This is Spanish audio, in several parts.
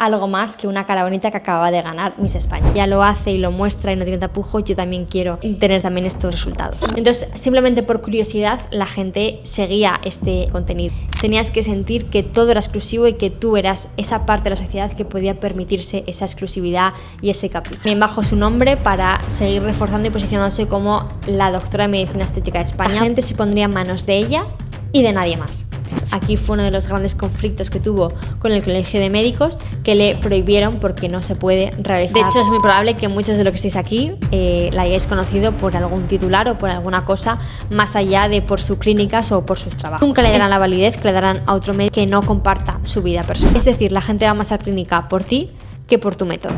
algo más que una cara bonita que acababa de ganar Miss España. Ya lo hace y lo muestra y no tiene tapujos, yo también quiero tener también estos resultados. Entonces, simplemente por curiosidad, la gente seguía este contenido. Tenías que sentir que todo era exclusivo y que tú eras esa parte de la sociedad que podía permitirse esa exclusividad y ese capricho. También bajo su nombre para seguir reforzando y posicionándose como la doctora de medicina estética de España. La gente se pondría en manos de ella y de nadie más. Aquí fue uno de los grandes conflictos que tuvo con el Colegio de Médicos, que le prohibieron porque no se puede realizar. De hecho, es muy probable que muchos de los que estéis aquí la hayáis conocido por algún titular o por alguna cosa más allá de por sus clínicas o por sus trabajos. Nunca le darán la validez que le darán a otro médico que no comparta su vida personal. Es decir, la gente va más a la clínica por ti que por tu método.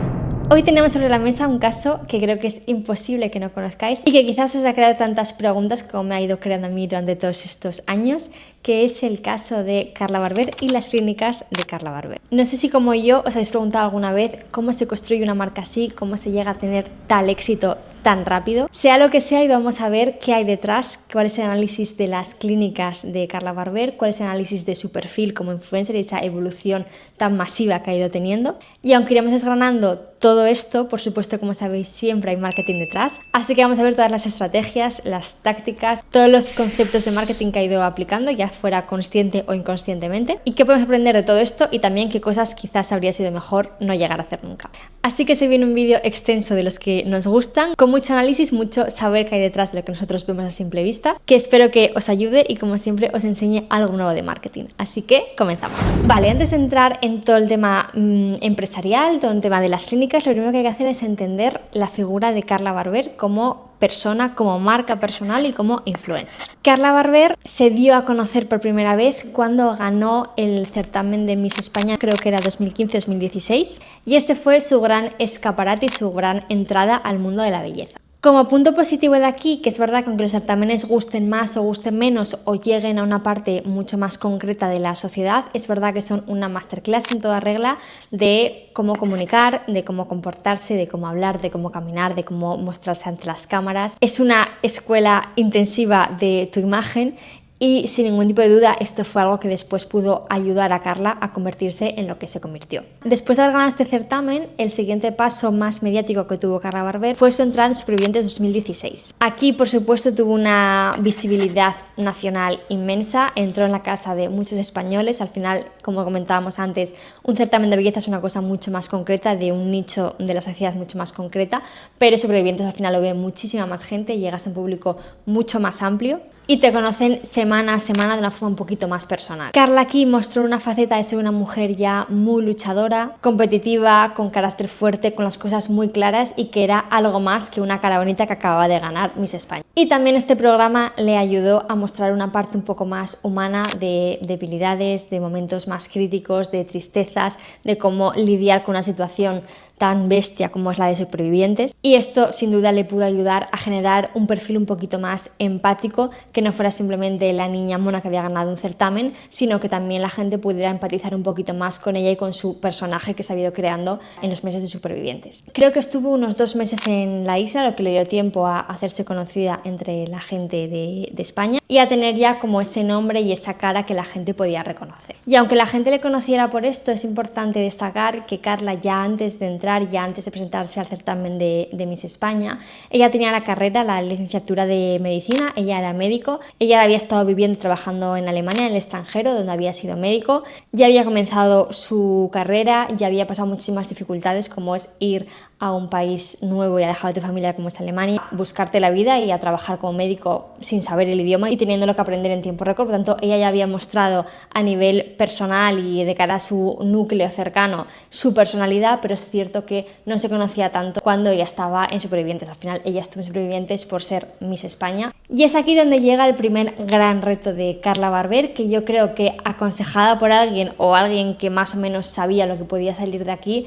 Hoy tenemos sobre la mesa un caso que creo que es imposible que no conozcáis y que quizás os ha creado tantas preguntas como me ha ido creando a mí durante todos estos años, que es el caso de Carla Barber y las clínicas de Carla Barber. No sé si como yo os habéis preguntado alguna vez cómo se construye una marca así, cómo se llega a tener tal éxito tan rápido. Sea lo que sea, y vamos a ver qué hay detrás, cuál es el análisis de las clínicas de Carla Barber, cuál es el análisis de su perfil como influencer y esa evolución tan masiva que ha ido teniendo. Y aunque iremos desgranando todo esto, por supuesto, como sabéis, siempre hay marketing detrás. Así que vamos a ver todas las estrategias, las tácticas, todos los conceptos de marketing que ha ido aplicando, ya fuera consciente o inconscientemente, y qué podemos aprender de todo esto y también qué cosas quizás habría sido mejor no llegar a hacer nunca. Así que se viene un vídeo extenso de los que nos gustan, con mucho análisis, mucho saber qué hay detrás de lo que nosotros vemos a simple vista, que espero que os ayude y como siempre os enseñe algo nuevo de marketing. Así que comenzamos. Vale, antes de entrar en todo el tema empresarial, todo el tema de las clínicas, lo primero que hay que hacer es entender la figura de Carla Barber como persona, como marca personal y como influencer. Carla Barber se dio a conocer por primera vez cuando ganó el certamen de Miss España, creo que era 2015-2016, y este fue su gran escaparate y su gran entrada al mundo de la belleza. Como punto positivo de aquí, que es verdad que aunque los certámenes gusten más o gusten menos o lleguen a una parte mucho más concreta de la sociedad, es verdad que son una masterclass en toda regla de cómo comunicar, de cómo comportarse, de cómo hablar, de cómo caminar, de cómo mostrarse ante las cámaras. Es una escuela intensiva de tu imagen. Y sin ningún tipo de duda esto fue algo que después pudo ayudar a Carla a convertirse en lo que se convirtió. Después de haber ganado este certamen, el siguiente paso más mediático que tuvo Carla Barber fue su entrada en Supervivientes 2016. Aquí, por supuesto, tuvo una visibilidad nacional inmensa, entró en la casa de muchos españoles. Al final, como comentábamos antes, un certamen de belleza es una cosa mucho más concreta, de un nicho de la sociedad mucho más concreta, pero Supervivientes al final lo ve muchísima más gente, llegas a un público mucho más amplio y te conocen semana a semana de una forma un poquito más personal. Carla aquí mostró una faceta de ser una mujer ya muy luchadora, competitiva, con carácter fuerte, con las cosas muy claras y que era algo más que una cara bonita que acababa de ganar Miss España. Y también este programa le ayudó a mostrar una parte un poco más humana de debilidades, de momentos más críticos, de tristezas, de cómo lidiar con una situación tan bestia como es la de Supervivientes. Y esto sin duda le pudo ayudar a generar un perfil un poquito más empático, que no fuera simplemente la niña mona que había ganado un certamen, sino que también la gente pudiera empatizar un poquito más con ella y con su personaje que se ha ido creando en los meses de Supervivientes. Creo que estuvo unos 2 meses en la isla, lo que le dio tiempo a hacerse conocida entre la gente de España y a tener ya como ese nombre y esa cara que la gente podía reconocer. Y aunque la gente le conociera por esto, es importante destacar que Carla ya antes de entrar, ya antes de presentarse al certamen de Miss España, ella tenía la carrera, la licenciatura de medicina, ella era médico. Ella había estado viviendo y trabajando en Alemania, en el extranjero, donde había sido médico, ya había comenzado su carrera, ya había pasado muchísimas dificultades, como es ir a un país nuevo y alejado de tu familia como es Alemania, buscarte la vida y a trabajar como médico sin saber el idioma y teniéndolo que aprender en tiempo récord. Por tanto, ella ya había mostrado a nivel personal y de cara a su núcleo cercano su personalidad, pero es cierto que no se conocía tanto cuando ella estaba en Supervivientes. Al final ella estuvo en Supervivientes por ser Miss España. Y es aquí donde llega el primer gran reto de Carla Barber, que yo creo que aconsejada por alguien o alguien que más o menos sabía lo que podía salir de aquí,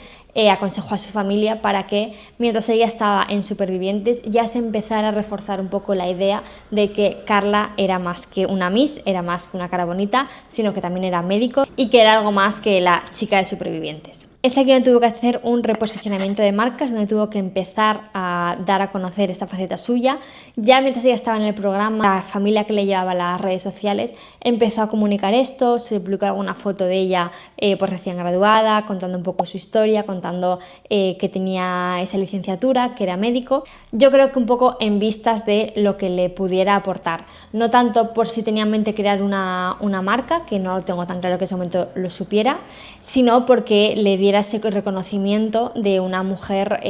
aconsejó a su familia para que mientras ella estaba en Supervivientes ya se empezara a reforzar un poco la idea de que Carla era más que una Miss, era más que una cara bonita, sino que también era médico y que era algo más que la chica de Supervivientes. Es aquí donde tuvo que hacer un reposicionamiento de marcas, donde tuvo que empezar a dar a conocer esta faceta suya. Ya mientras ella estaba en el programa, la familia que le llevaba a las redes sociales empezó a comunicar esto, se publicó alguna foto de ella pues recién graduada, contando un poco su historia, contando que tenía esa licenciatura, que era médico. Yo creo que un poco en vistas de lo que le pudiera aportar, no tanto por si tenía en mente crear una marca, que no lo tengo tan claro que en ese momento lo supiera, sino porque le diera ese reconocimiento de una mujer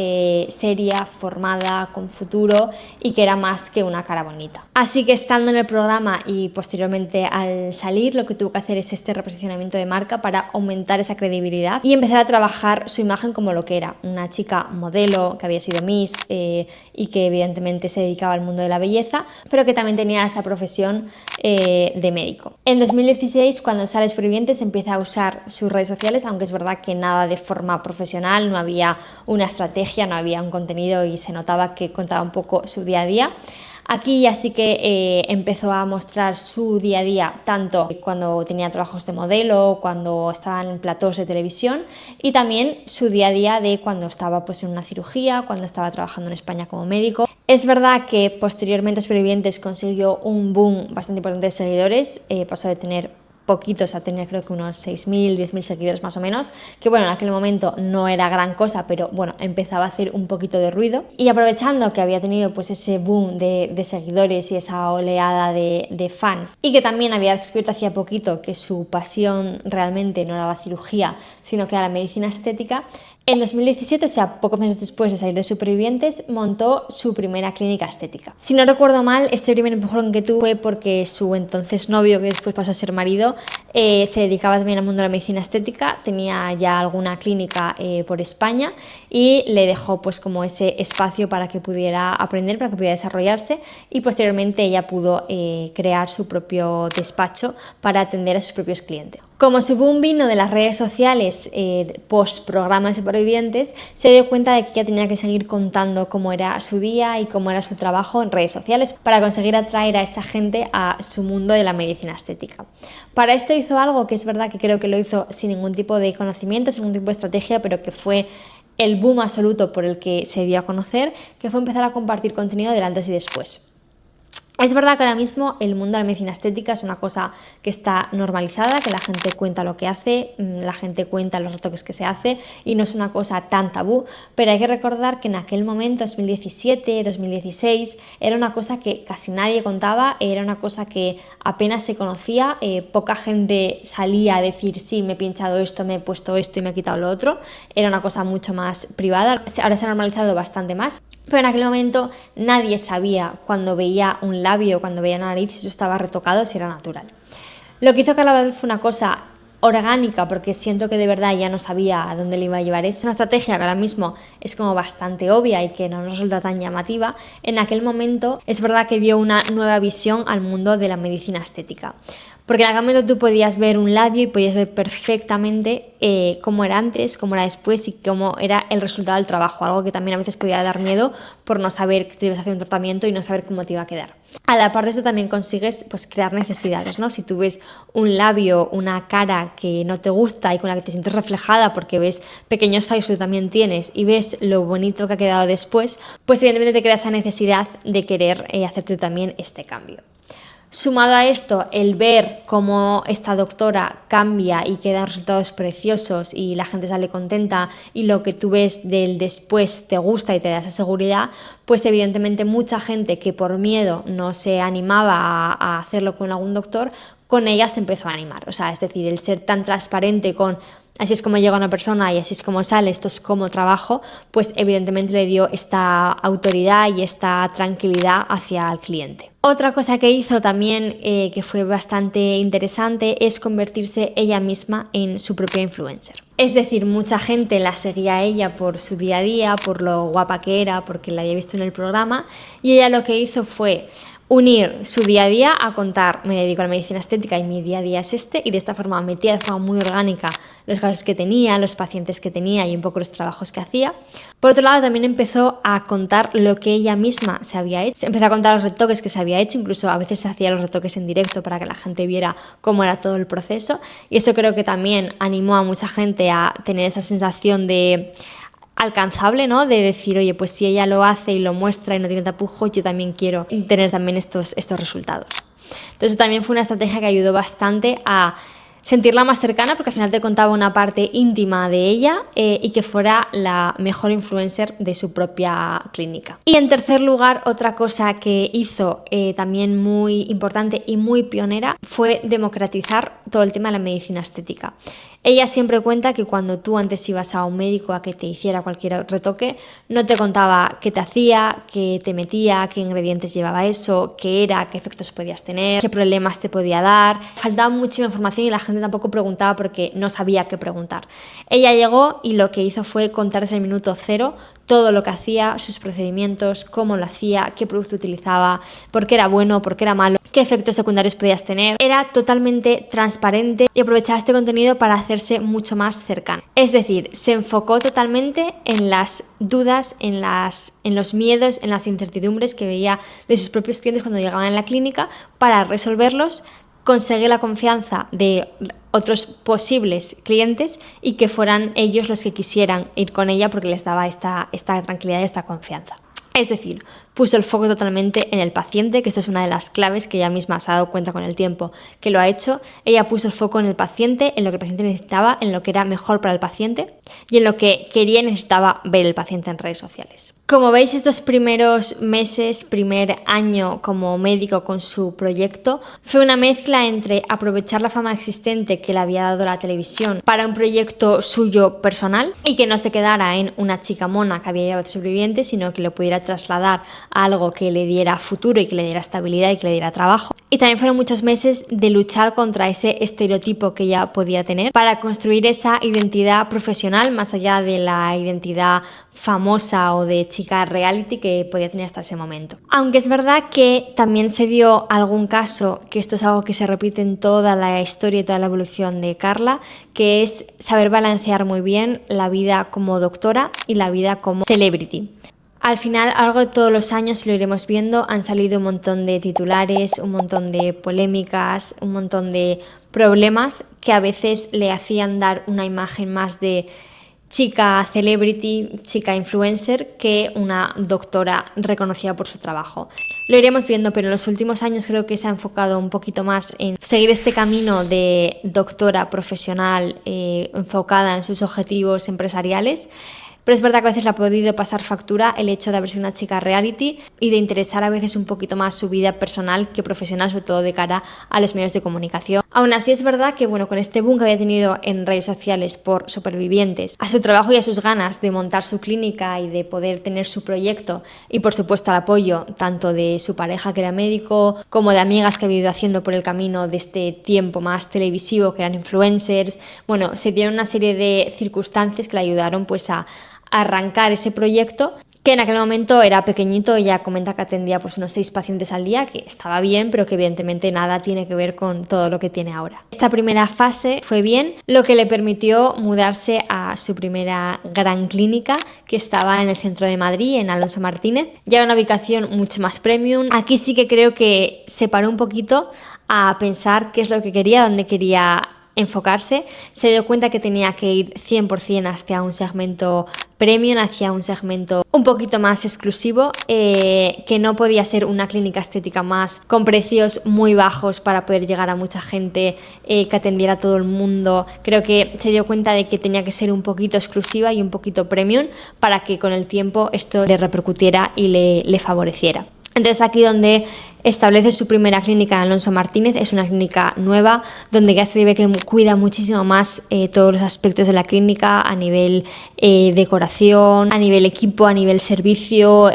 seria, formada, con futuro y que era más que una cara bonita. Así que estando en el programa y posteriormente al salir, lo que tuvo que hacer es este reposicionamiento de marca para aumentar esa credibilidad y empezar a trabajar su imagen como lo que era, una chica modelo que había sido Miss y que evidentemente se dedicaba al mundo de la belleza, pero que también tenía esa profesión de médico. En 2016, cuando sale Supervivientes, empieza a usar sus redes sociales, aunque es verdad que nada de forma profesional, no había una estrategia, no había un contenido y se notaba que contaba un poco su día a día. Aquí ya sí que empezó a mostrar su día a día, tanto cuando tenía trabajos de modelo, cuando estaba en platós de televisión, y también su día a día de cuando estaba pues en una cirugía, cuando estaba trabajando en España como médico. Es verdad que posteriormente a Supervivientes consiguió un boom bastante importante de seguidores, pasó de tener poquitos a tener creo que unos 6.000, 10.000 seguidores más o menos, que bueno, en aquel momento no era gran cosa, pero bueno, empezaba a hacer un poquito de ruido. Y aprovechando que había tenido pues ese boom de seguidores y esa oleada de fans, y que también había descubierto hacía poquito que su pasión realmente no era la cirugía, sino que era la medicina estética, en 2017, o sea, pocos meses después de salir de Supervivientes, montó su primera clínica estética. Si no recuerdo mal, este primer empujón que tuvo fue porque su entonces novio, que después pasó a ser marido, se dedicaba también al mundo de la medicina estética, tenía ya alguna clínica por España y le dejó pues como ese espacio para que pudiera aprender, para que pudiera desarrollarse, y posteriormente ella pudo crear su propio despacho para atender a sus propios clientes. Como su boom vino de las redes sociales post programa de Supervivientes, se dio cuenta de que ya tenía que seguir contando cómo era su día y cómo era su trabajo en redes sociales para conseguir atraer a esa gente a su mundo de la medicina estética. Para esto hizo algo que es verdad que creo que lo hizo sin ningún tipo de conocimiento, sin ningún tipo de estrategia, pero que fue el boom absoluto por el que se dio a conocer, que fue empezar a compartir contenido del antes y después. Es verdad que ahora mismo el mundo de la medicina estética es una cosa que está normalizada, que la gente cuenta lo que hace, la gente cuenta los retoques que se hace y no es una cosa tan tabú, pero hay que recordar que en aquel momento, 2017, 2016, era una cosa que casi nadie contaba, era una cosa que apenas se conocía, poca gente salía a decir sí, me he pinchado esto, me he puesto esto y me he quitado lo otro, era una cosa mucho más privada, ahora se ha normalizado bastante más. Pero en aquel momento nadie sabía cuando veía un labio, cuando veía una nariz, si eso estaba retocado, si era natural. Lo que hizo Carla Badul fue una cosa orgánica, porque siento que de verdad ya no sabía a dónde le iba a llevar. Es una estrategia que ahora mismo es como bastante obvia y que no nos resulta tan llamativa. En aquel momento es verdad que dio una nueva visión al mundo de la medicina estética. Porque en aquel momento tú podías ver un labio y podías ver perfectamente cómo era antes, cómo era después y cómo era el resultado del trabajo, algo que también a veces podía dar miedo por no saber que tú ibas a hacer un tratamiento y no saber cómo te iba a quedar. A la par de eso también consigues pues crear necesidades, ¿no? Si tú ves un labio, una cara que no te gusta y con la que te sientes reflejada porque ves pequeños fallos que tú también tienes y ves lo bonito que ha quedado después, pues evidentemente te crea esa necesidad de querer hacerte también este cambio. Sumado a esto, el ver cómo esta doctora cambia y quedan resultados preciosos y la gente sale contenta y lo que tú ves del después te gusta y te da esa seguridad, pues evidentemente mucha gente que por miedo no se animaba a hacerlo con algún doctor, con ella se empezó a animar. O sea, es decir, el ser tan transparente con así es como llega una persona y así es como sale, esto es como trabajo, pues evidentemente le dio esta autoridad y esta tranquilidad hacia el cliente. Otra cosa que hizo también que fue bastante interesante es convertirse ella misma en su propia influencer. Es decir, mucha gente la seguía a ella por su día a día, por lo guapa que era, porque la había visto en el programa, y ella lo que hizo fue unir su día a día a contar, me dedico a la medicina estética y mi día a día es este, y de esta forma metía de forma muy orgánica los casos que tenía, los pacientes que tenía y un poco los trabajos que hacía. Por otro lado, también empezó a contar lo que ella misma se había hecho. Empezó a contar los retoques que se había hecho, incluso a veces se hacía los retoques en directo para que la gente viera cómo era todo el proceso, y eso creo que también animó a mucha gente ayudarle a tener esa sensación de alcanzable, ¿no? De decir, oye, pues si ella lo hace y lo muestra y no tiene tapujos, yo también quiero tener también estos resultados. Entonces también fue una estrategia que ayudó bastante a sentirla más cercana, porque al final te contaba una parte íntima de ella y que fuera la mejor influencer de su propia clínica. Y en tercer lugar, otra cosa que hizo también muy importante y muy pionera fue democratizar todo el tema de la medicina estética. Ella siempre cuenta que cuando tú antes ibas a un médico a que te hiciera cualquier retoque, no te contaba qué te hacía, qué te metía, qué ingredientes llevaba eso, qué era, qué efectos podías tener, qué problemas te podía dar. Faltaba muchísima información y la gente tampoco preguntaba porque no sabía qué preguntar. Ella llegó y lo que hizo fue contar desde el minuto cero todo lo que hacía, sus procedimientos, cómo lo hacía, qué producto utilizaba, por qué era bueno, por qué era malo, qué efectos secundarios podías tener. Era totalmente transparente y aprovechaba este contenido para hacerse mucho más cercana. Es decir, se enfocó totalmente en las dudas, en los miedos, en las incertidumbres que veía de sus propios clientes cuando llegaban a la clínica para resolverlos, conseguir la confianza de otros posibles clientes y que fueran ellos los que quisieran ir con ella porque les daba esta tranquilidad y esta confianza. Es decir, puso el foco totalmente en el paciente, que esto es una de las claves que ella misma se ha dado cuenta con el tiempo que lo ha hecho. Ella puso el foco en el paciente, en lo que el paciente necesitaba, en lo que era mejor para el paciente y en lo que quería y necesitaba ver el paciente en redes sociales. Como veis, estos primeros meses, primer año como médico con su proyecto, fue una mezcla entre aprovechar la fama existente que le había dado la televisión para un proyecto suyo personal y que no se quedara en una chica mona que había llevado sobreviviente, sino que lo pudiera trasladar a algo que le diera futuro y que le diera estabilidad y que le diera trabajo. Y también fueron muchos meses de luchar contra ese estereotipo que ella podía tener para construir esa identidad profesional más allá de la identidad famosa o de chica reality que podía tener hasta ese momento. Aunque es verdad que también se dio algún caso, que esto es algo que se repite en toda la historia y toda la evolución de Carla, que es saber balancear muy bien la vida como doctora y la vida como celebrity. Al final, a lo largo de todos los años, lo iremos viendo, han salido un montón de titulares, un montón de polémicas, un montón de problemas que a veces le hacían dar una imagen más de chica celebrity, chica influencer, que una doctora reconocida por su trabajo. Lo iremos viendo, pero en los últimos años creo que se ha enfocado un poquito más en seguir este camino de doctora profesional enfocada en sus objetivos empresariales. Pero es verdad que a veces le ha podido pasar factura el hecho de haber sido una chica reality y de interesar a veces un poquito más su vida personal que profesional, sobre todo de cara a los medios de comunicación. Aún así es verdad que con este boom que había tenido en redes sociales por Supervivientes, a su trabajo y a sus ganas de montar su clínica y de poder tener su proyecto y por supuesto al apoyo tanto de su pareja que era médico como de amigas que había ido haciendo por el camino de este tiempo más televisivo que eran influencers, se dieron una serie de circunstancias que le ayudaron a arrancar ese proyecto que en aquel momento era pequeñito. Ella comenta que atendía unos 6 pacientes al día, que estaba bien, pero que evidentemente nada tiene que ver con todo lo que tiene ahora. Esta primera fase fue bien, lo que le permitió mudarse a su primera gran clínica, que estaba en el centro de Madrid, en Alonso Martínez, ya una ubicación mucho más premium. Aquí sí que creo que se paró un poquito a pensar qué es lo que quería, dónde quería enfocarse, se dio cuenta que tenía que ir 100% hacia un segmento premium, hacia un segmento un poquito más exclusivo, que no podía ser una clínica estética más con precios muy bajos para poder llegar a mucha gente, que atendiera a todo el mundo. Creo que se dio cuenta de que tenía que ser un poquito exclusiva y un poquito premium para que con el tiempo esto le repercutiera y le favoreciera. Entonces aquí donde establece su primera clínica en Alonso Martínez, es una clínica nueva donde ya se ve que cuida muchísimo más todos los aspectos de la clínica a nivel decoración, a nivel equipo, a nivel servicio,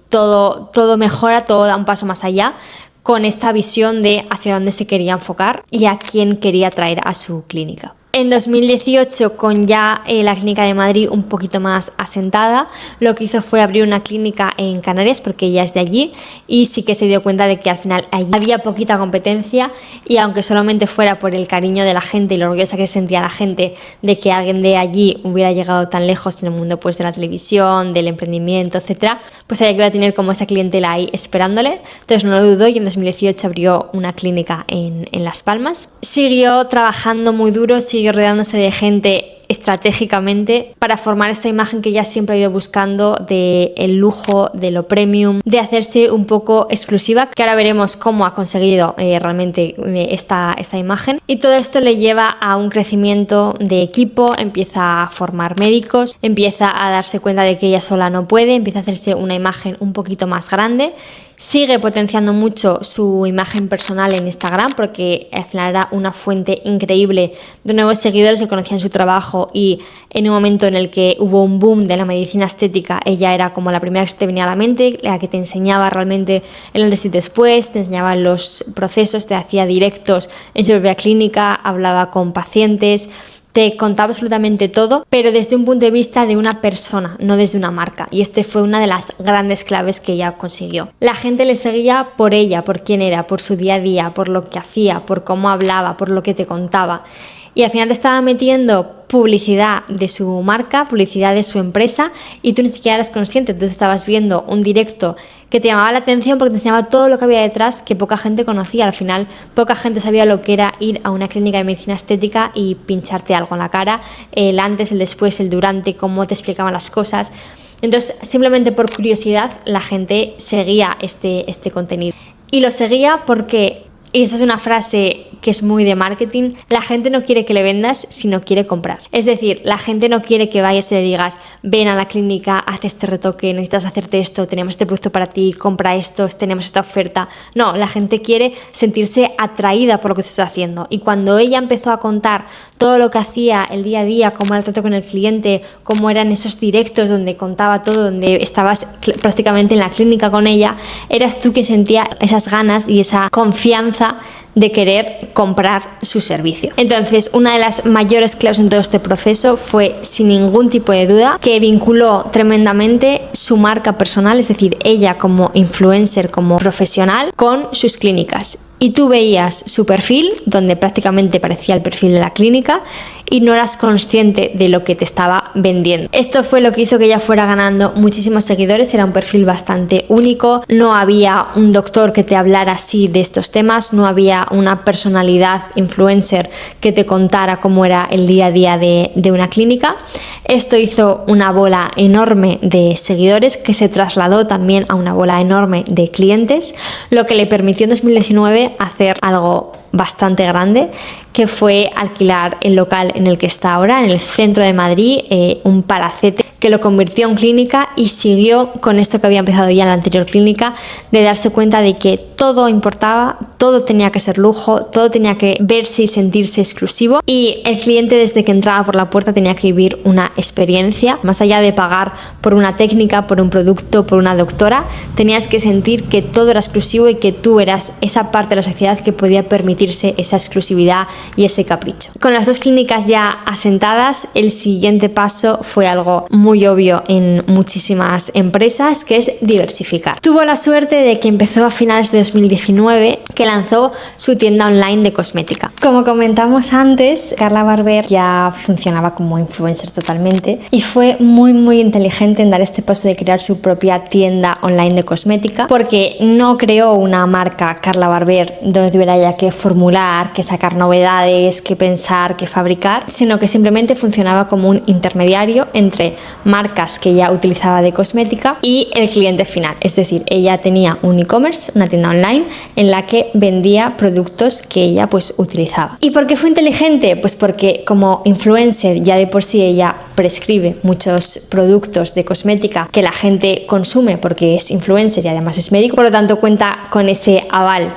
todo mejora, todo da un paso más allá con esta visión de hacia dónde se quería enfocar y a quién quería traer a su clínica. En 2018, con ya la clínica de Madrid un poquito más asentada, lo que hizo fue abrir una clínica en Canarias, porque ella es de allí, y sí que se dio cuenta de que al final allí había poquita competencia, y aunque solamente fuera por el cariño de la gente y lo orgullosa que sentía la gente de que alguien de allí hubiera llegado tan lejos en el mundo de la televisión, del emprendimiento, etcétera, pues ella que iba a tener como esa clientela ahí esperándole. Entonces no lo dudó y en 2018 abrió una clínica en Las Palmas. Siguió trabajando muy duro, siguió rodeándose de gente estratégicamente para formar esta imagen que ella siempre ha ido buscando de el lujo, de lo premium, de hacerse un poco exclusiva, que ahora veremos cómo ha conseguido realmente esta imagen. Y todo esto le lleva a un crecimiento de equipo, empieza a formar médicos, empieza a darse cuenta de que ella sola no puede, empieza a hacerse una imagen un poquito más grande. Sigue potenciando mucho su imagen personal en Instagram porque al final era una fuente increíble de nuevos seguidores que conocían su trabajo, y en un momento en el que hubo un boom de la medicina estética, ella era como la primera que te venía a la mente, la que te enseñaba realmente el antes y después, te enseñaba los procesos, te hacía directos en su propia clínica, hablaba con pacientes, te contaba absolutamente todo, pero desde un punto de vista de una persona, no desde una marca. Y este fue una de las grandes claves que ella consiguió. La gente le seguía por ella, por quién era, por su día a día, por lo que hacía, por cómo hablaba, por lo que te contaba. Y al final te estaba metiendo publicidad de su marca, publicidad de su empresa, y tú ni siquiera eras consciente. Entonces estabas viendo un directo que te llamaba la atención porque te enseñaba todo lo que había detrás que poca gente conocía. Al final poca gente sabía lo que era ir a una clínica de medicina estética y pincharte algo en la cara, el antes, el después, el durante, cómo te explicaban las cosas. Entonces, simplemente por curiosidad, la gente seguía este contenido. Y lo seguía porque, y esta es una frase que es muy de marketing, la gente no quiere que le vendas, sino quiere comprar. Es decir, la gente no quiere que vayas y le digas, ven a la clínica, haz este retoque, necesitas hacerte esto, tenemos este producto para ti, compra esto, tenemos esta oferta. No, la gente quiere sentirse atraída por lo que estás haciendo. Y cuando ella empezó a contar todo lo que hacía el día a día, cómo era el trato con el cliente, cómo eran esos directos donde contaba todo, donde estabas prácticamente en la clínica con ella, eras tú quien sentía esas ganas y esa confianza de querer comprar su servicio. Entonces, una de las mayores claves en todo este proceso fue, sin ningún tipo de duda, que vinculó tremendamente su marca personal, es decir, ella como influencer, como profesional, con sus clínicas. Y tú veías su perfil, donde prácticamente parecía el perfil de la clínica, y no eras consciente de lo que te estaba vendiendo. Esto fue lo que hizo que ella fuera ganando muchísimos seguidores. Era un perfil bastante único, no había un doctor que te hablara así de estos temas, no había una personalidad influencer que te contara cómo era el día a día de una clínica. Esto hizo una bola enorme de seguidores que se trasladó también a una bola enorme de clientes, lo que le permitió en 2019 hacer algo bastante grande, que fue alquilar el local en el que está ahora, en el centro de Madrid, un palacete que lo convirtió en clínica, y siguió con esto que había empezado ya en la anterior clínica, de darse cuenta de que todo importaba, todo tenía que ser lujo, todo tenía que verse y sentirse exclusivo, y el cliente desde que entraba por la puerta tenía que vivir una experiencia, más allá de pagar por una técnica, por un producto, por una doctora, tenías que sentir que todo era exclusivo y que tú eras esa parte de la sociedad que podía permitirse esa exclusividad y ese capricho. Con las dos clínicas ya asentadas, el siguiente paso fue algo muy obvio en muchísimas empresas, que es diversificar. Tuvo la suerte de que empezó a finales de 2019, que lanzó su tienda online de cosmética. Como comentamos antes, Carla Barber ya funcionaba como influencer totalmente, y fue muy inteligente en dar este paso de crear su propia tienda online de cosmética, porque no creó una marca Carla Barber donde tuviera ya que formular, que sacar novedades, que pensar, que fabricar, sino que simplemente funcionaba como un intermediario entre marcas que ella utilizaba de cosmética y el cliente final. Es decir, ella tenía un e-commerce, una tienda online en la que vendía productos que ella pues utilizaba. ¿Y por qué fue inteligente? Pues porque como influencer ya de por sí ella prescribe muchos productos de cosmética que la gente consume porque es influencer y además es médico, por lo tanto cuenta con ese aval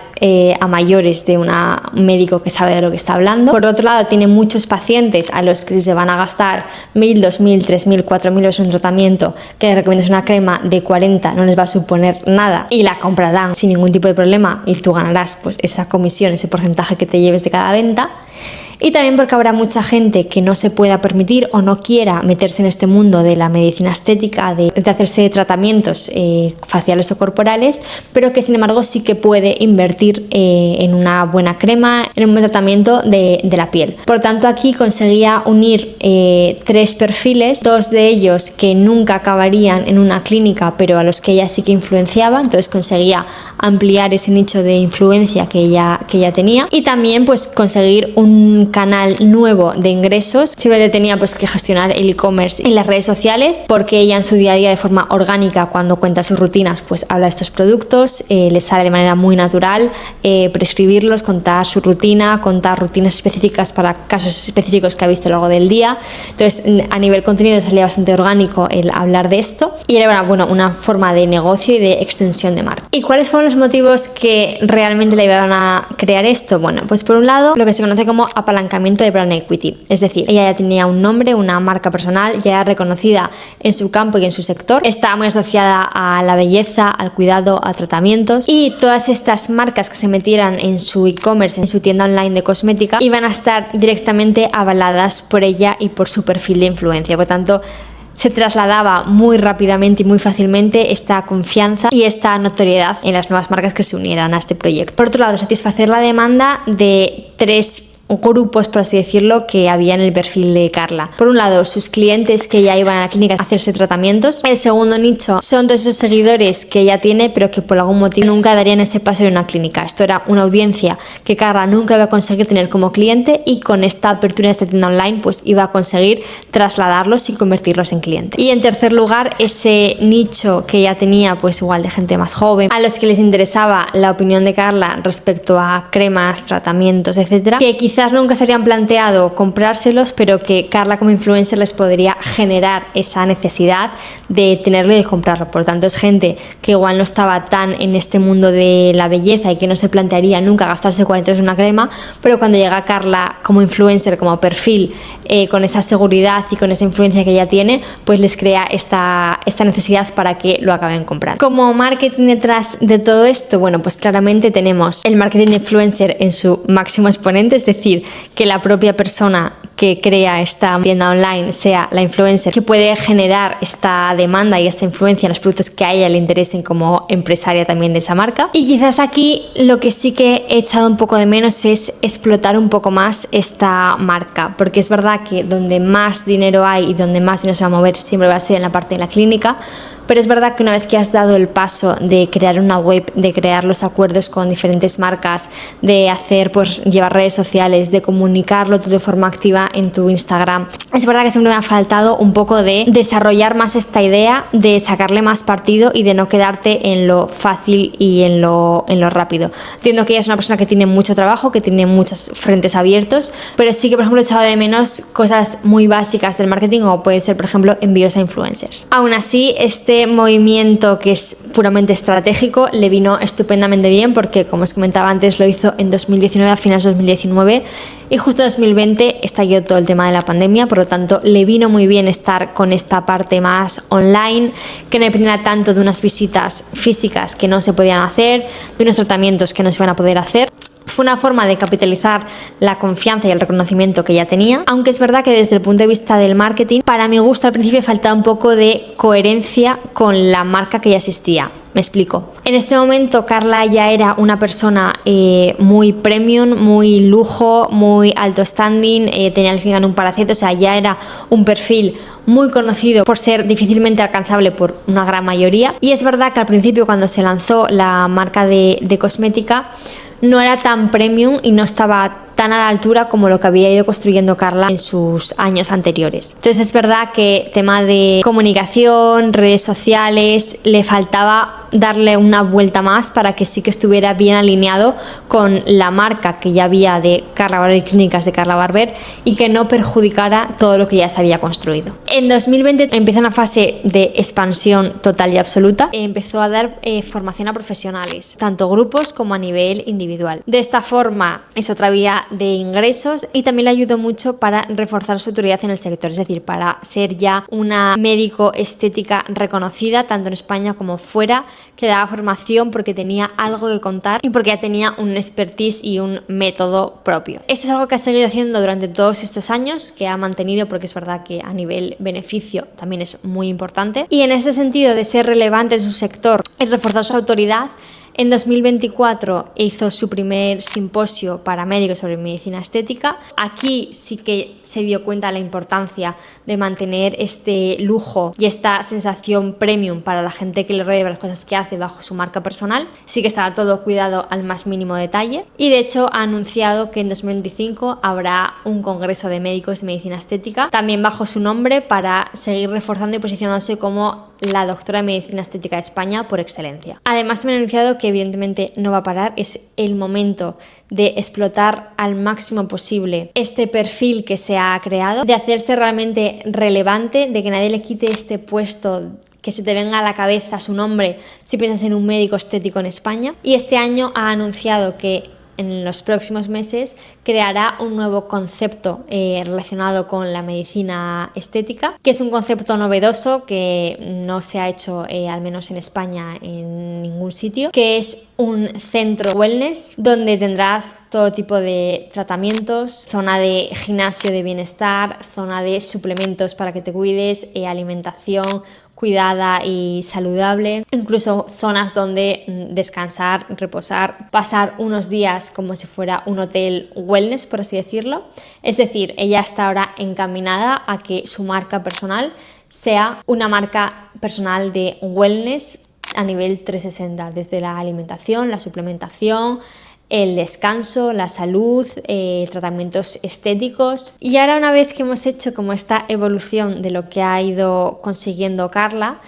a mayores de un médico que sabe de lo que está hablando. Por otro lado, tiene muchos pacientes a los que se van a gastar 1.000, 2.000, 3.000, 4.000 euros en un tratamiento, que les recomiendas una crema de 40, no les va a suponer nada y la comprarán sin ningún tipo de problema, y tú ganarás pues esa comisión, ese porcentaje que te lleves de cada venta. Y también porque habrá mucha gente que no se pueda permitir o no quiera meterse en este mundo de la medicina estética, de hacerse tratamientos faciales o corporales, pero que sin embargo sí que puede invertir en una buena crema, en un buen tratamiento de la piel. Por tanto, aquí conseguía unir 3 perfiles, 2 de ellos que nunca acabarían en una clínica, pero a los que ella sí que influenciaba, entonces conseguía ampliar ese nicho de influencia que ella tenía, y también pues conseguir un canal nuevo de ingresos. Simplemente tenía pues que gestionar el e-commerce en las redes sociales, porque ella en su día a día de forma orgánica, cuando cuenta sus rutinas, pues habla de estos productos, les sale de manera muy natural prescribirlos, contar su rutina, contar rutinas específicas para casos específicos que ha visto a lo largo del día. Entonces, a nivel contenido salía bastante orgánico el hablar de esto, y era una forma de negocio y de extensión de marca. ¿Y cuáles fueron los motivos que realmente le llevaron a crear esto? Bueno, pues por un lado, lo que se conoce como apalancamiento de brand equity, es decir, ella ya tenía un nombre, una marca personal, ya era reconocida en su campo y en su sector, estaba muy asociada a la belleza, al cuidado, a tratamientos, y todas estas marcas que se metieran en su e-commerce, en su tienda online de cosmética, iban a estar directamente avaladas por ella y por su perfil de influencia. Por tanto, se trasladaba muy rápidamente y muy fácilmente esta confianza y esta notoriedad en las nuevas marcas que se unieran a este proyecto. Por otro lado, satisfacer la demanda de 3 grupos, por así decirlo, que había en el perfil de Carla. Por un lado, sus clientes que ya iban a la clínica a hacerse tratamientos. El segundo nicho son todos esos seguidores que ella tiene, pero que por algún motivo nunca darían ese paso en una clínica. Esto era una audiencia que Carla nunca iba a conseguir tener como cliente, y con esta apertura de esta tienda online pues iba a conseguir trasladarlos y convertirlos en clientes. Y en tercer lugar, ese nicho que ella tenía, pues igual de gente más joven, a los que les interesaba la opinión de Carla respecto a cremas, tratamientos, etcétera, que quizás nunca se habrían planteado comprárselos, pero que Carla como influencer les podría generar esa necesidad de tenerlo y de comprarlo. Por lo tanto, es gente que igual no estaba tan en este mundo de la belleza y que no se plantearía nunca gastarse 40 euros en una crema, pero cuando llega Carla como influencer, como perfil, con esa seguridad y con esa influencia que ella tiene, pues les crea esta necesidad para que lo acaben comprando. Como marketing detrás de todo esto, bueno, pues claramente tenemos el marketing de influencer en su máximo exponente, es decir, que la propia persona que crea esta tienda online sea la influencer, que puede generar esta demanda y esta influencia en los productos que a ella le interesen como empresaria también de esa marca. Y quizás aquí lo que sí que he echado un poco de menos es explotar un poco más esta marca, porque es verdad que donde más dinero hay y donde más dinero se va a mover siempre va a ser en la parte de la clínica, pero es verdad que una vez que has dado el paso de crear una web, de crear los acuerdos con diferentes marcas, de hacer, pues llevar redes sociales, de comunicarlo tú de forma activa en tu Instagram, es verdad que siempre me ha faltado un poco de desarrollar más esta idea, de sacarle más partido y de no quedarte en lo fácil y en lo rápido. Entiendo que ella es una persona que tiene mucho trabajo, que tiene muchos frentes abiertos, pero sí que, por ejemplo, he echado de menos cosas muy básicas del marketing, como puede ser, por ejemplo, envíos a influencers. Aún así, este movimiento, que es puramente estratégico, le vino estupendamente bien, porque, como os comentaba antes, lo hizo en 2019, a finales de 2019, y justo en 2020 estalló todo el tema de la pandemia. Por lo tanto, le vino muy bien estar con esta parte más online, que no dependiera tanto de unas visitas físicas que no se podían hacer, de unos tratamientos que no se iban a poder hacer. Fue una forma de capitalizar la confianza y el reconocimiento que ya tenía, aunque es verdad que desde el punto de vista del marketing, para mi gusto al principio faltaba un poco de coherencia con la marca que ya existía. Me explico. En este momento Carla ya era una persona muy premium, muy lujo, muy alto standing, tenía el fin en un palacete, o sea, ya era un perfil muy conocido por ser difícilmente alcanzable por una gran mayoría. Y es verdad que al principio, cuando se lanzó la marca de cosmética, no era tan premium y no estaba tan a la altura como lo que había ido construyendo Carla en sus años anteriores. Entonces es verdad que tema de comunicación, redes sociales, le faltaba darle una vuelta más para que sí que estuviera bien alineado con la marca que ya había de Carla Barber y Clínicas de Carla Barber, y que no perjudicara todo lo que ya se había construido. En 2020 empieza una fase de expansión total y absoluta. Empezó a dar formación a profesionales, tanto grupos como a nivel individual. De esta forma es otra vía de ingresos, y también le ayudó mucho para reforzar su autoridad en el sector, es decir, para ser ya una médico estética reconocida tanto en España como fuera, que daba formación porque tenía algo que contar y porque ya tenía un expertise y un método propio. Esto es algo que ha seguido haciendo durante todos estos años, que ha mantenido, porque es verdad que a nivel beneficio también es muy importante, y en este sentido de ser relevante en su sector y reforzar su autoridad, en 2024 hizo su primer simposio para médicos sobre medicina estética. Aquí sí que se dio cuenta de la importancia de mantener este lujo y esta sensación premium para la gente que le rodea, las cosas que hace bajo su marca personal. Sí que estaba todo cuidado al más mínimo detalle y de hecho ha anunciado que en 2025 habrá un congreso de médicos de medicina estética, también bajo su nombre, para seguir reforzando y posicionándose como la doctora de medicina estética de España por excelencia. Además, me han anunciado que evidentemente no va a parar, es el momento de explotar al máximo posible este perfil que se ha creado, de hacerse realmente relevante, de que nadie le quite este puesto, que se te venga a la cabeza su nombre si piensas en un médico estético en España. Y este año ha anunciado que en los próximos meses creará un nuevo concepto relacionado con la medicina estética, que es un concepto novedoso que no se ha hecho, al menos en España, en ningún sitio, que es un centro wellness donde tendrás todo tipo de tratamientos, zona de gimnasio de bienestar, zona de suplementos para que te cuides, alimentación cuidada y saludable, incluso zonas donde descansar, reposar, pasar unos días como si fuera un hotel wellness, por así decirlo. Es decir, ella está ahora encaminada a que su marca personal sea una marca personal de wellness a nivel 360, desde la alimentación, la suplementación, el descanso, la salud, tratamientos estéticos. Y ahora, una vez que hemos hecho como esta evolución de lo que ha ido consiguiendo Carla,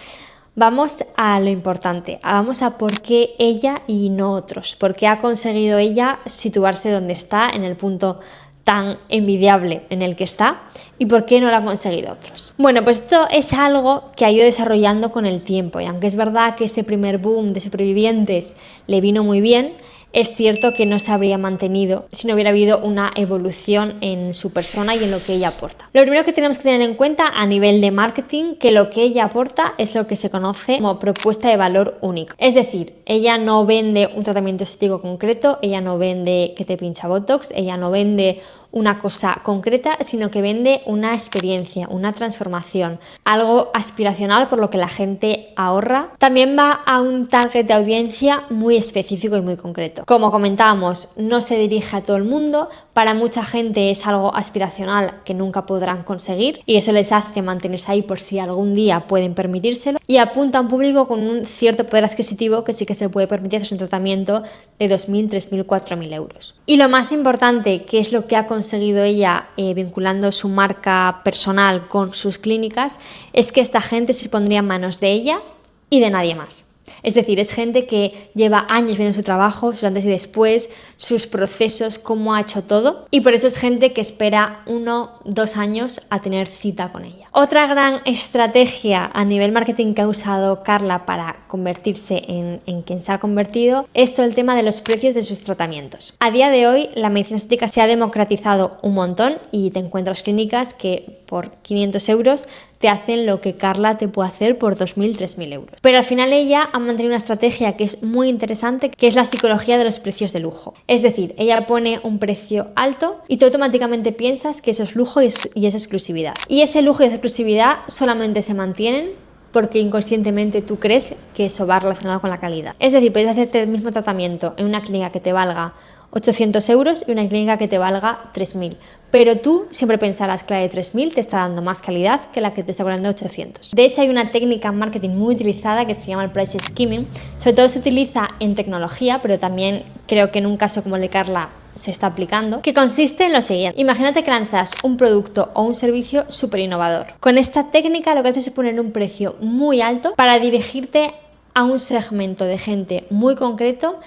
vamos a lo importante, vamos a por qué ella y no otros, por qué ha conseguido ella situarse donde está, en el punto tan envidiable en el que está, y por qué no lo han conseguido otros. Bueno, pues esto es algo que ha ido desarrollando con el tiempo, y aunque es verdad que ese primer boom de Supervivientes le vino muy bien, es cierto que no se habría mantenido si no hubiera habido una evolución en su persona y en lo que ella aporta. Lo primero que tenemos que tener en cuenta a nivel de marketing, que lo que ella aporta es lo que se conoce como propuesta de valor único. Es decir, ella no vende un tratamiento estético concreto, ella no vende que te pincha Botox, ella no vende una cosa concreta, sino que vende una experiencia, una transformación, algo aspiracional por lo que la gente ahorra. También va a un target de audiencia muy específico y muy concreto. Como comentábamos, no se dirige a todo el mundo, para mucha gente es algo aspiracional que nunca podrán conseguir y eso les hace mantenerse ahí por si algún día pueden permitírselo, y apunta a un público con un cierto poder adquisitivo que sí que se puede permitir hacer un tratamiento de 2.000, 3.000, 4.000 euros. Y lo más importante, que es lo que ha conseguido ella vinculando su marca personal con sus clínicas, es que esta gente se pondría en manos de ella y de nadie más. Es decir, es gente que lleva años viendo su trabajo, sus antes y después, sus procesos, cómo ha hecho todo, y por eso es gente que espera 1-2 años a tener cita con ella. Otra gran estrategia a nivel marketing que ha usado Carla para convertirse en quien se ha convertido es todo el tema de los precios de sus tratamientos. A día de hoy la medicina estética se ha democratizado un montón y te encuentras clínicas que por 500 euros te hacen lo que Carla te puede hacer por 2.000, 3.000 euros. Pero al final ella ha mantenido una estrategia que es muy interesante, que es la psicología de los precios de lujo. Es decir, ella pone un precio alto y tú automáticamente piensas que eso es lujo y es exclusividad. Y ese lujo y esa exclusividad solamente se mantienen porque inconscientemente tú crees que eso va relacionado con la calidad. Es decir, puedes hacerte el mismo tratamiento en una clínica que te valga 800 euros y una clínica que te valga 3.000. Pero tú siempre pensarás que la de 3.000 te está dando más calidad que la que te está cobrando 800. De hecho, hay una técnica en marketing muy utilizada que se llama el price skimming. Sobre todo se utiliza en tecnología, pero también creo que en un caso como el de Carla se está aplicando, que consiste en lo siguiente. Imagínate que lanzas un producto o un servicio súper innovador. Con esta técnica lo que haces es poner un precio muy alto para dirigirte a un segmento de gente muy concreto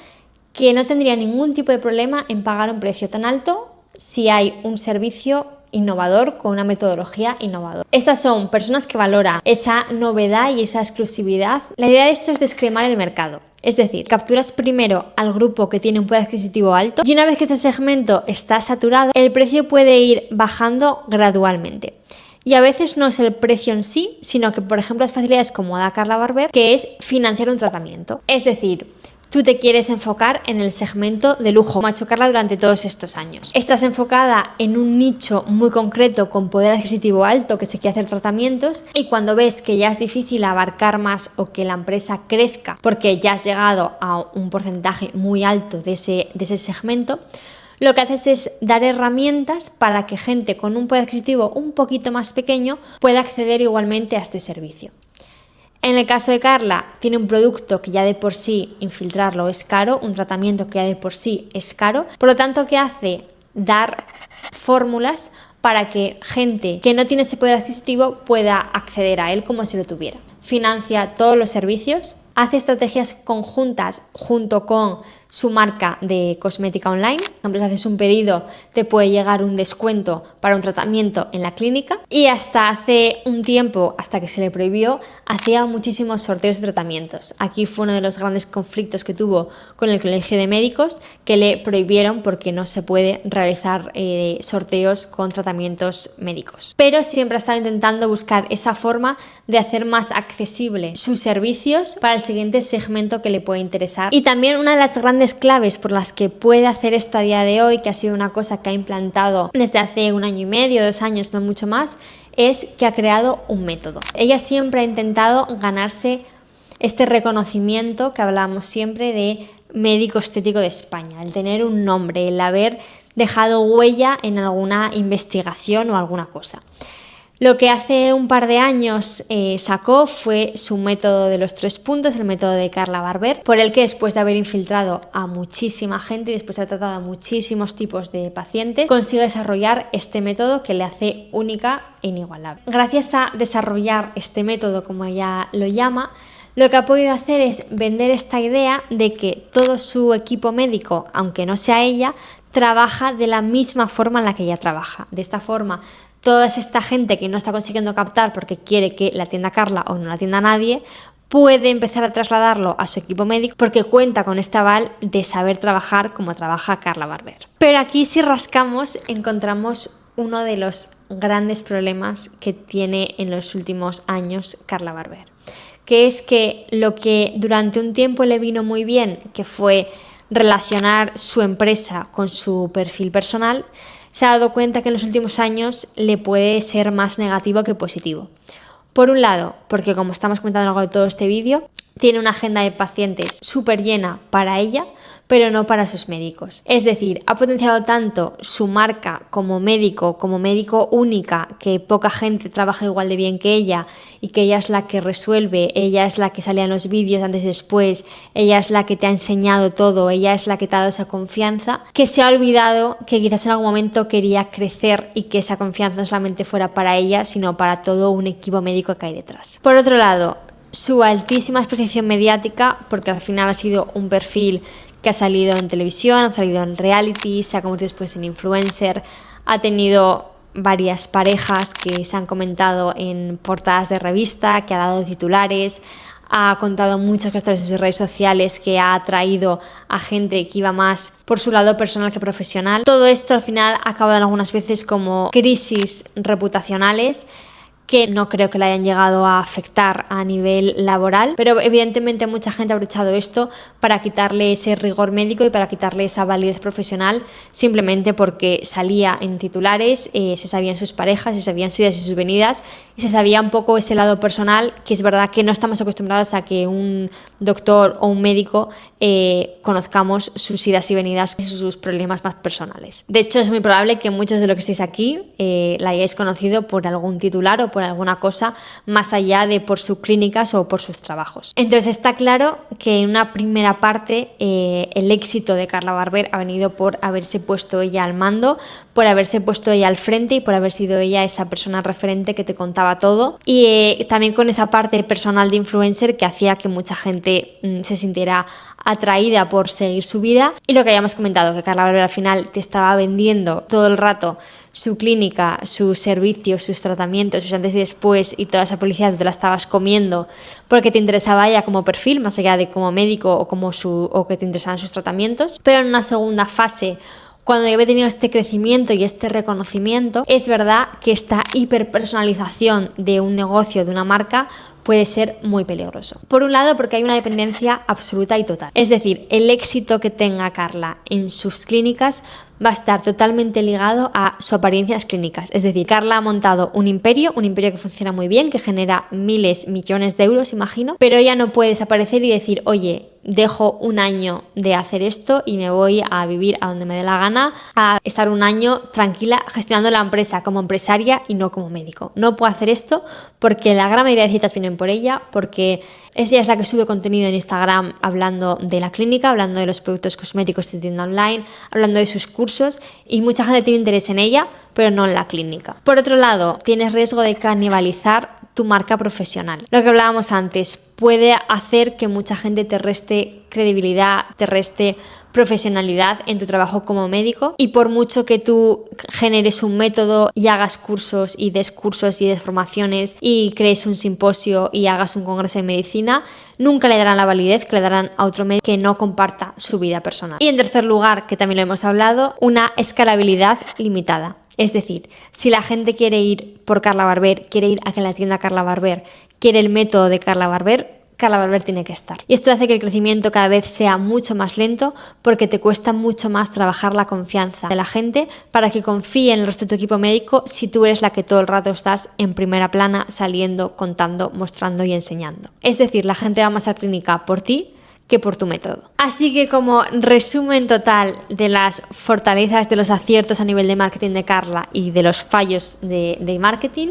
que no tendría ningún tipo de problema en pagar un precio tan alto si hay un servicio innovador con una metodología innovadora. Estas son personas que valoran esa novedad y esa exclusividad. La idea de esto es descremar el mercado. Es decir, capturas primero al grupo que tiene un poder adquisitivo alto y una vez que este segmento está saturado, el precio puede ir bajando gradualmente. Y a veces no es el precio en sí, sino que, por ejemplo, las facilidades como da Carla Barber, que es financiar un tratamiento. Es decir, tú te quieres enfocar en el segmento de lujo, como ha hecho Carla durante todos estos años. Estás enfocada en un nicho muy concreto con poder adquisitivo alto que se quiere hacer tratamientos, y cuando ves que ya es difícil abarcar más o que la empresa crezca porque ya has llegado a un porcentaje muy alto de ese segmento, lo que haces es dar herramientas para que gente con un poder adquisitivo un poquito más pequeño pueda acceder igualmente a este servicio. En el caso de Carla, tiene un producto que ya de por sí infiltrarlo es caro, un tratamiento que ya de por sí es caro, por lo tanto, ¿qué hace? Dar fórmulas para que gente que no tiene ese poder adquisitivo pueda acceder a él como si lo tuviera. Financia todos los servicios, hace estrategias conjuntas junto con su marca de cosmética online. Por ejemplo, si haces un pedido, te puede llegar un descuento para un tratamiento en la clínica. Y hasta hace un tiempo, hasta que se le prohibió, hacía muchísimos sorteos de tratamientos. Aquí fue uno de los grandes conflictos que tuvo con el Colegio de Médicos, que le prohibieron porque no se puede realizar sorteos con tratamientos médicos. Pero siempre ha estado intentando buscar esa forma de hacer más accesible sus servicios para el siguiente segmento que le puede interesar. Y también una de las grandes claves por las que puede hacer esto a día de hoy, que ha sido una cosa que ha implantado desde hace 1 año y medio, 2 años, no mucho más, es que ha creado un método. Ella siempre ha intentado ganarse este reconocimiento que hablábamos siempre de médico estético de España, el tener un nombre, el haber dejado huella en alguna investigación o alguna cosa. Lo que hace un par de años sacó fue su método de los 3 puntos, el método de Carla Barber, por el que después de haber infiltrado a muchísima gente y después de haber tratado a muchísimos tipos de pacientes, consigue desarrollar este método que le hace única e inigualable. Gracias a desarrollar este método, como ella lo llama, lo que ha podido hacer es vender esta idea de que todo su equipo médico, aunque no sea ella, trabaja de la misma forma en la que ella trabaja. De esta forma, toda esta gente que no está consiguiendo captar porque quiere que la atienda Carla o no la atienda nadie, puede empezar a trasladarlo a su equipo médico porque cuenta con este aval de saber trabajar como trabaja Carla Barber. Pero aquí, si rascamos, encontramos uno de los grandes problemas que tiene en los últimos años Carla Barber, que es que lo que durante un tiempo le vino muy bien, que fue relacionar su empresa con su perfil personal, se ha dado cuenta que en los últimos años le puede ser más negativo que positivo. Por un lado, porque como estamos comentando a lo largo de todo este vídeo, tiene una agenda de pacientes súper llena para ella, pero no para sus médicos. Es decir, ha potenciado tanto su marca como médico única, que poca gente trabaja igual de bien que ella y que ella es la que resuelve, ella es la que sale en los vídeos antes y después, ella es la que te ha enseñado todo, ella es la que te ha dado esa confianza, que se ha olvidado que quizás en algún momento quería crecer y que esa confianza no solamente fuera para ella, sino para todo un equipo médico que hay detrás. Por otro lado, su altísima exposición mediática, porque al final ha sido un perfil que ha salido en televisión, ha salido en reality, se ha convertido después en influencer, ha tenido varias parejas que se han comentado en portadas de revista, que ha dado titulares, ha contado muchas cosas en sus redes sociales que ha atraído a gente que iba más por su lado personal que profesional. Todo esto al final ha acabado algunas veces como crisis reputacionales, que no creo que le hayan llegado a afectar a nivel laboral, pero evidentemente mucha gente ha aprovechado esto para quitarle ese rigor médico y para quitarle esa validez profesional, simplemente porque salía en titulares, se sabían sus parejas, se sabían sus idas y sus venidas y se sabía un poco ese lado personal, que es verdad que no estamos acostumbrados a que un doctor o un médico conozcamos sus idas y venidas y sus problemas más personales. De hecho, es muy probable que muchos de los que estéis aquí la hayáis conocido por algún titular o por alguna cosa más allá de por sus clínicas o por sus trabajos. Entonces está claro que en una primera parte el éxito de Carla Barber ha venido por haberse puesto ella al mando, por haberse puesto ella al frente y por haber sido ella esa persona referente que te contaba todo, y también con esa parte personal de influencer que hacía que mucha gente se sintiera atraída por seguir su vida. Y lo que hayamos comentado, que Carla Barber al final te estaba vendiendo todo el rato su clínica, sus servicios, sus tratamientos, sus antes y después, y toda esa publicidad te la estabas comiendo porque te interesaba ella como perfil, más allá de como médico o que te interesaban sus tratamientos. Pero en una segunda fase, cuando ya había tenido este crecimiento y este reconocimiento, es verdad que esta hiperpersonalización de un negocio, de una marca, puede ser muy peligroso. Por un lado, porque hay una dependencia absoluta y total. Es decir, el éxito que tenga Carla en sus clínicas va a estar totalmente ligado a su apariencia en las clínicas. Es decir, Carla ha montado un imperio que funciona muy bien, que genera miles, millones de euros, imagino, pero ella no puede desaparecer y decir, oye, dejo un año de hacer esto y me voy a vivir a donde me dé la gana, a estar un año tranquila gestionando la empresa como empresaria y no como médico. No puedo hacer esto porque la gran mayoría de citas vienen por ella, porque ella es la que sube contenido en Instagram hablando de la clínica, hablando de los productos cosméticos de tienda online, hablando de sus cursos, y mucha gente tiene interés en ella, pero no en la clínica. Por otro lado, tienes riesgo de canibalizar tu marca profesional. Lo que hablábamos antes, puede hacer que mucha gente te reste credibilidad, te reste profesionalidad en tu trabajo como médico, y por mucho que tú generes un método y hagas cursos y des formaciones y crees un simposio y hagas un congreso de medicina, nunca le darán la validez que le darán a otro médico que no comparta su vida personal. Y en tercer lugar, que también lo hemos hablado, una escalabilidad limitada. Es decir, si la gente quiere ir por Carla Barber, quiere ir a la tienda Carla Barber, quiere el método de Carla Barber tiene que estar. Y esto hace que el crecimiento cada vez sea mucho más lento, porque te cuesta mucho más trabajar la confianza de la gente para que confíe en el resto de tu equipo médico si tú eres la que todo el rato estás en primera plana, saliendo, contando, mostrando y enseñando. Es decir, la gente va más a la clínica por ti que por tu método. Así que, como resumen total de las fortalezas, de los aciertos a nivel de marketing de Carla y de los fallos de marketing,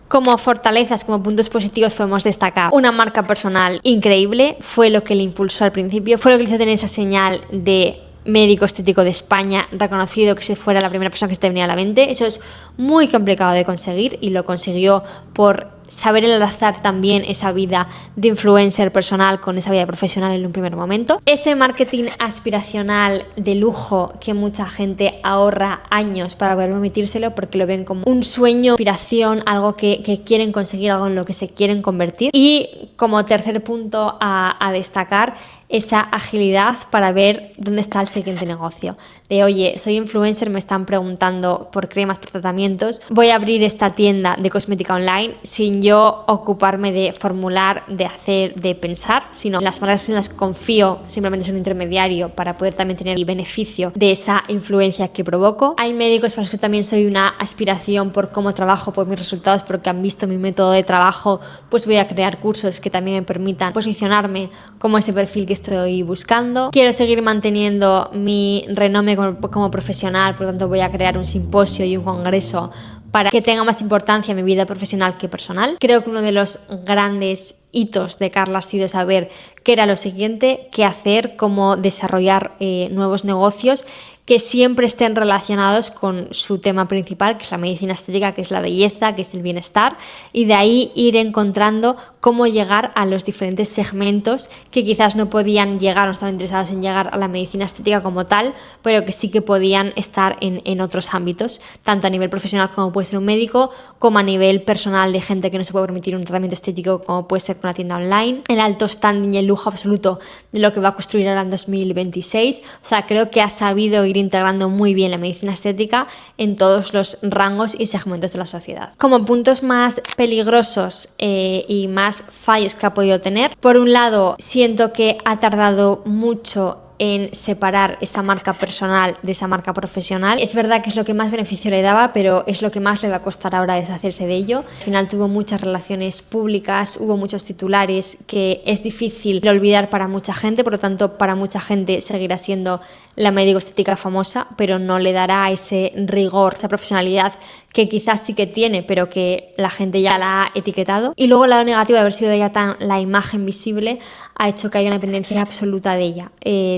como fortalezas, como puntos positivos, podemos destacar una marca personal increíble. Fue lo que le impulsó al principio, fue lo que le hizo tener esa señal de médico estético de España reconocido, que se fuera la primera persona que se te venía a la mente. Eso es muy complicado de conseguir, y lo consiguió por saber enlazar también esa vida de influencer personal con esa vida profesional en un primer momento. Ese marketing aspiracional de lujo que mucha gente ahorra años para poder permitírselo, porque lo ven como un sueño, aspiración, algo que quieren conseguir, algo en lo que se quieren convertir. Y como tercer punto a destacar, esa agilidad para ver dónde está el siguiente negocio. De oye, soy influencer, me están preguntando por cremas, por tratamientos, voy a abrir esta tienda de cosmética online sin yo ocuparme de formular, de hacer, de pensar, sino las marcas en las que confío simplemente es un intermediario para poder también tener el beneficio de esa influencia que provoco. Hay médicos para los que también soy una aspiración por cómo trabajo, por mis resultados, porque han visto mi método de trabajo, pues voy a crear cursos que también me permitan posicionarme como ese perfil que estoy buscando. Quiero seguir manteniendo mi renombre como profesional, por lo tanto voy a crear un simposio y un congreso para que tenga más importancia mi vida profesional que personal. Creo que uno de los grandes hitos de Carla ha sido saber qué era lo siguiente, qué hacer, cómo desarrollar nuevos negocios que siempre estén relacionados con su tema principal, que es la medicina estética, que es la belleza, que es el bienestar, y de ahí ir encontrando cómo llegar a los diferentes segmentos que quizás no podían llegar, no estaban interesados en llegar a la medicina estética como tal, pero que sí que podían estar en otros ámbitos, tanto a nivel profesional como puede ser un médico, como a nivel personal de gente que no se puede permitir un tratamiento estético como puede ser con la tienda online, el alto standing y el lujo absoluto de lo que va a construir ahora en 2026. O sea, creo que ha sabido ir integrando muy bien la medicina estética en todos los rangos y segmentos de la sociedad. Como puntos más peligrosos y más fallos que ha podido tener, por un lado, siento que ha tardado mucho en separar esa marca personal de esa marca profesional. Es verdad que es lo que más beneficio le daba, pero es lo que más le va a costar ahora deshacerse de ello. Al final tuvo muchas relaciones públicas, hubo muchos titulares que es difícil de olvidar para mucha gente, por lo tanto para mucha gente seguirá siendo la médico estética famosa, pero no le dará ese rigor, esa profesionalidad que quizás sí que tiene, pero que la gente ya la ha etiquetado. Y luego el lado negativo de haber sido ella tan la imagen visible ha hecho que haya una dependencia absoluta de ella,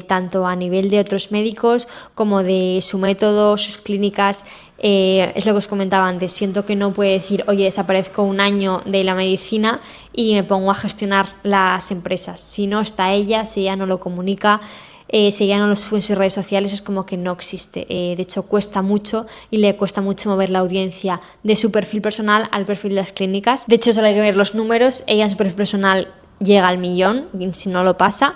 tanto a nivel de otros médicos como de su método, sus clínicas. Es lo que os comentaba antes, siento que no puede decir, oye, desaparezco un año de la medicina y me pongo a gestionar las empresas. Si no está ella, si ella no lo comunica, si ella no lo sube en sus redes sociales, es como que no existe. De hecho, cuesta mucho y le cuesta mucho mover la audiencia de su perfil personal al perfil de las clínicas. De hecho, solo hay que ver los números. Ella en su perfil personal llega al 1.000.000, si no lo pasa,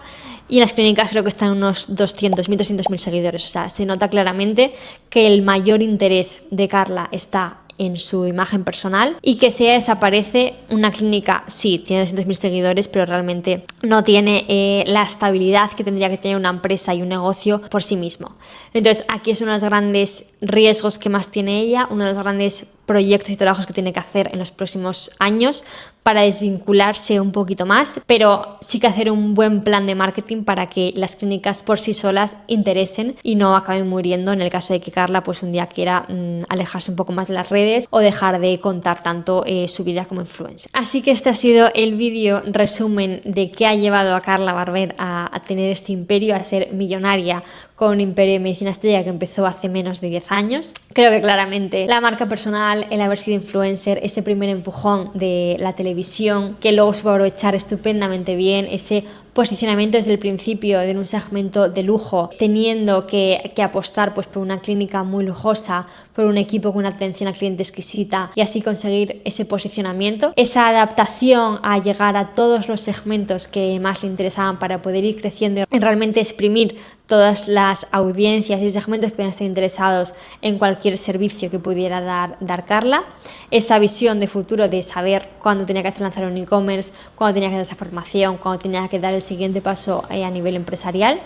y en las clínicas creo que están unos 200.000, 200.000 seguidores. O sea, se nota claramente que el mayor interés de Carla está en su imagen personal, y que si ella desaparece, una clínica sí tiene 200.000 seguidores, pero realmente no tiene la estabilidad que tendría que tener una empresa y un negocio por sí mismo. Entonces aquí es uno de los grandes riesgos que más tiene ella, uno de los grandes proyectos y trabajos que tiene que hacer en los próximos años para desvincularse un poquito más, pero sí que hacer un buen plan de marketing para que las clínicas por sí solas interesen y no acaben muriendo en el caso de que Carla pues un día quiera alejarse un poco más de las redes o dejar de contar tanto su vida como influencer. Así que este ha sido el vídeo resumen de qué ha llevado a Carla Barber a tener este imperio, a ser millonaria con un imperio de medicina estética que empezó hace menos de 10 años. Creo que claramente la marca personal, el haber sido influencer, ese primer empujón de la televisión, que luego supo aprovechar estupendamente bien, ese posicionamiento desde el principio de un segmento de lujo, teniendo que apostar pues, por una clínica muy lujosa, por un equipo con una atención al cliente exquisita y así conseguir ese posicionamiento, esa adaptación a llegar a todos los segmentos que más le interesaban para poder ir creciendo y realmente exprimir todas las audiencias y segmentos que pudieran estar interesados en cualquier servicio que pudiera dar Carla, esa visión de futuro de saber cuándo tenía que lanzar un e-commerce, cuándo tenía que dar esa formación, cuándo tenía que dar el siguiente paso a nivel empresarial.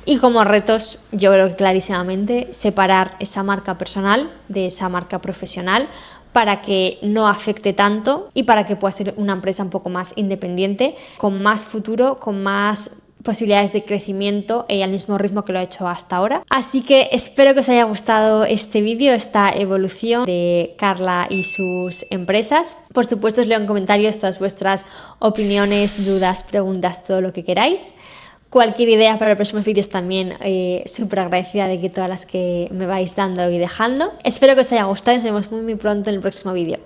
Y como retos, yo creo que clarísimamente separar esa marca personal de esa marca profesional para que no afecte tanto y para que pueda ser una empresa un poco más independiente, con más futuro, con más posibilidades de crecimiento al mismo ritmo que lo ha hecho hasta ahora. Así que espero que os haya gustado este vídeo, esta evolución de Carla y sus empresas. Por supuesto os leo en comentarios todas vuestras opiniones, dudas, preguntas, todo lo que queráis. Cualquier idea para los próximos vídeos también, súper agradecida de que todas las que me vais dando y dejando. Espero que os haya gustado y nos vemos muy pronto en el próximo vídeo.